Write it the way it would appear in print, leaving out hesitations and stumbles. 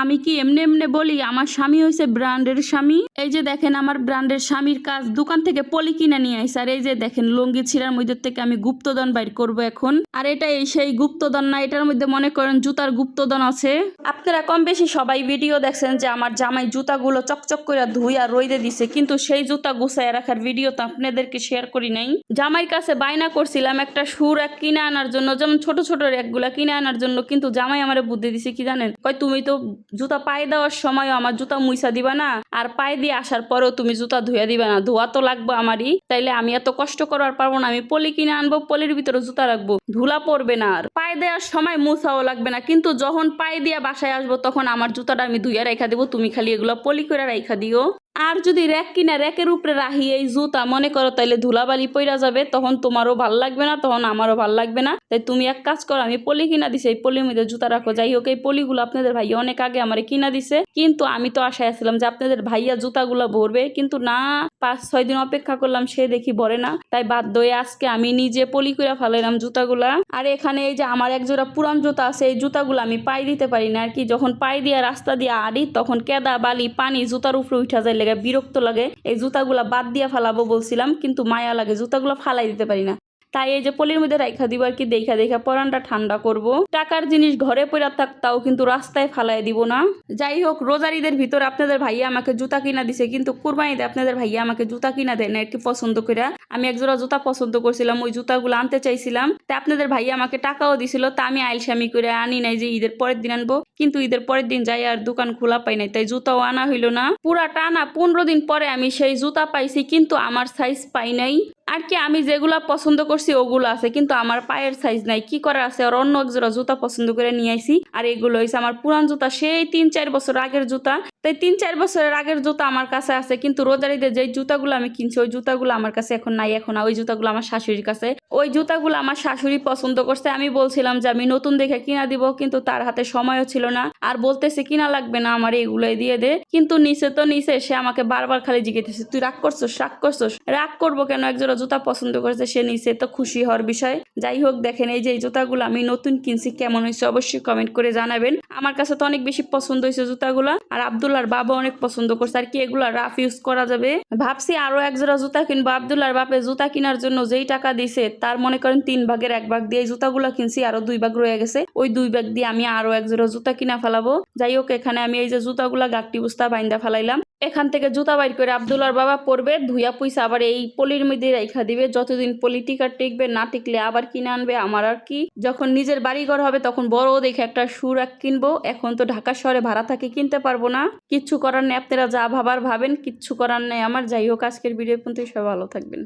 আমি কি এমনি এমনি বলি আমার স্বামী হয়েছে ব্র্যান্ডের স্বামী। এই যে দেখেন আমার ব্র্যান্ডের স্বামীর কাজ, দোকান থেকে পলি কিনে নিয়ে আইসে। আর এই যে দেখেন লুঙ্গি ছিঁড়ার মধ্যে থেকে আমি গুপ্তধন বাইর করব এখন। আর এটা সেই গুপ্তধন না, এটার মধ্যে মনে করেন জুতার গুপ্তধন আছে। আপনারা কম বেশি সবাই ভিডিও দেখছেন যে আমার জামাই জুতাগুলো চকচক করে ধুইয়া রইদে দিছে, কিন্তু সেই জুতা গুছায় রাখার ভিডিও তো আপনাদেরকে শেয়ার করি নাই। জামাইয়ের কাছে বায়না করছিলাম একটা শু র্যাক কিনে আনার জন্য, যেমন ছোট ছোট র্যাকগুলা কিনে আনার জন্য, কিন্তু জামাই আমারে বুদ্ধি দিছে কি জানেন, কয় তুমি তো জুতা পায়ে দেওয়ার সময় আমার জুতা মুইসা দিবা না, আর পায়ে দিয়ে আসার পরেও তুমি জুতা ধুয়া দিবা না, ধোয়া তো লাগবে আমারই, তাইলে আমি এত কষ্ট করার পারবো না, আমি পলি কিনে আনবো, পলির ভিতরে জুতা রাখবো, ধুলা পড়বে না, আর পায়ে দেওয়ার সময় মুছাও লাগবে না, কিন্তু যখন পায়ে দিয়ে বাসায় আসবো তখন আমার জুতাটা আমি ধুইয়া রেখা দেবো, তুমি খালি এগুলো পলি করে রেখা দিও। আর যদি র্যাক কিনা র্যাকের উপরে রাহি এই জুতা মনে করো তাইলে ধুলাবালি পইরা যাবে, তখন তোমারও ভাল লাগবে না, তখন আমারও ভাল লাগবে না। তাই তুমি এক কাজ করো, আমি পলি কিনা দিছি, এই পলির মধ্যে জুতা রাখো। যাই হোক, এই পলিগুলো আপনাদের ভাইয়া অনেক আগে আমারে কিনা দিছে, কিন্তু আমি তো আশায় আসছিলাম যে আপনাদের ভাইয়া জুতাগুলো ভরবে, কিন্তু না, 5-6 দিন অপেক্ষা করলাম, সে দেখি ভরে না। তাই বাধ্য হয়ে আজকে আমি নিজে পলি করে ফেলাইলাম জুতাগুলা। আর এখানে এই যে আমার এক জোড়া পুরান জুতা আছে, এই জুতাগুলো আমি পায়ে দিতে পারি না আর কি, যখন পায়ে দিয়ে রাস্তা দিয়ে আড়ি তখন কেদা বালি পানি জুতার উপরে উঠা যায়, বিরক্ত লাগে। এই জুতাগুলা বাদ দিয়ে ফালাবো বলছিলাম, কিন্তু মায়া লাগে, জুতাগুলো ফালাই দিতে পারি না। তাই এই যে পলির মধ্যে রাইখা দিব আর কি, দেখা দেখা পরানটা ঠান্ডা করব। টাকার জিনিস ঘরে পড়া থাক, তাও কিন্তু রাস্তায় ফালাই দিব না। যাই হোক, রোজার ঈদের ভিতরে আপনাদের ভাইয়া আমাকে জুতা কিনা দিছে, কিন্তু কুরবানিতে আপনাদের ভাইয়া আমাকে জুতা কিনা দেয় না আর কি পছন্দ করে। আমি একজোড়া জুতা পছন্দ করছিলাম, ওই জুতাগুলো আনতে চাইছিলাম, তাই আপনাদের ভাইয়া আমাকে টাকাও দিছিল, তা আমি আইলসামি করে আনি নাই যে ঈদের পরের দিন আনবো, কিন্তু ঈদের পরের দিন যাই আর দোকান খোলা পাই নাই, তাই জুতাও আনা হইলো না। পুরা টানা 15 দিন পরে আমি সেই জুতা পাইছি, কিন্তু আমার সাইজ পাই নাই আর কি। আমি যেগুলা পছন্দ করছি ওগুলো আছে, কিন্তু আমার পায়ের সাইজ নাই, কি করা আছে, আর অন্য একজোড়া জুতা পছন্দ করে নিয়ে আইছি। আর এগুলো হয়েছে আমার পুরান জুতা, সেই 3-4 বছর আগের জুতা। তাই 3-4 বছরের আগের জুতা আমার কাছে আছে, কিন্তু রোজার ঈদে যে জুতাগুলো আমি কিনছি ওই জুতাগুলো আমার কাছে এখন নাই। এখন ওই জুতাগুলো আমার শাশুড়ির কাছে, ওই জুতাগুলো আমার শাশুড়ি পছন্দ করছে। আমি বলছিলাম যে আমি নতুন দেখে কিনা দিব, কিন্তু তার হাতে সময়ও ছিল না, আর বলতেছে কিনা লাগবে না, আমার এইগুলোই দিয়ে দে। কিন্তু নিচে তো নিচে সে আমাকে বারবার খালি জিজ্ঞেস, তুই রাগ করছস, রাগ করছস? রাগ করবো কেন, একজোড়া জুতা পছন্দ করেছে, সে নিচে তো খুশি হওয়ার বিষয়। যাই হোক, দেখেন এই যে এই জুতাগুলো আমি নতুন কিনছি, কেমন হয়েছে অবশ্যই কমেন্ট করে জানাবেন। আমার কাছে তো অনেক বেশি পছন্দ হয়েছে জুতাগুলা, আর আব্দুল্লাহর বাবা অনেক পছন্দ করছে আর কি, এগুলা রাফ ইউজ করা যাবে। ভাবছি আরো একজোড়া জুতা কিনবো। আব্দুল্লাহর বাপে জুতা কেনার জন্য যেই টাকা দিছে তার মনে করেন 3 ভাগের 1 ভাগ দিয়ে জুতাগুলা কিনছি, আরো 2 ভাগ রয়ে গেছে, ওই 2 ভাগ দিয়ে আমি আরো একজোড়া জুতা কিনা ফেলাবো। যাই হোক, এখানে আমি এই যে জুতাগুলা গাঁটটি বুস্তা বাইন্দা ফেলাইলাম, এখান থেকে জুতা বাইর করে আব্দুল্লাহর বাবা পরবে, ধুইয়া পুইসা আবার এই পলির মধ্যে রাইখা দিবে, যতদিন পলি টিকার টিকবে, না টিকলে আবার কিনে আনবে। আমার আর কি, যখন নিজের বাড়িঘর হবে তখন বড় দেখে একটা শু র্যাক কিনবো। এখন তো ঢাকা শহরে ভাড়া থাকে, কিনতে পারবো না, কিচ্ছু করার নেই। আপনারা যা ভাবার ভাবেন, কিচ্ছু করার নেই আমার। যাই হোক, আজকের ভিডিও পর্যন্ত সবাই ভালো থাকবেন।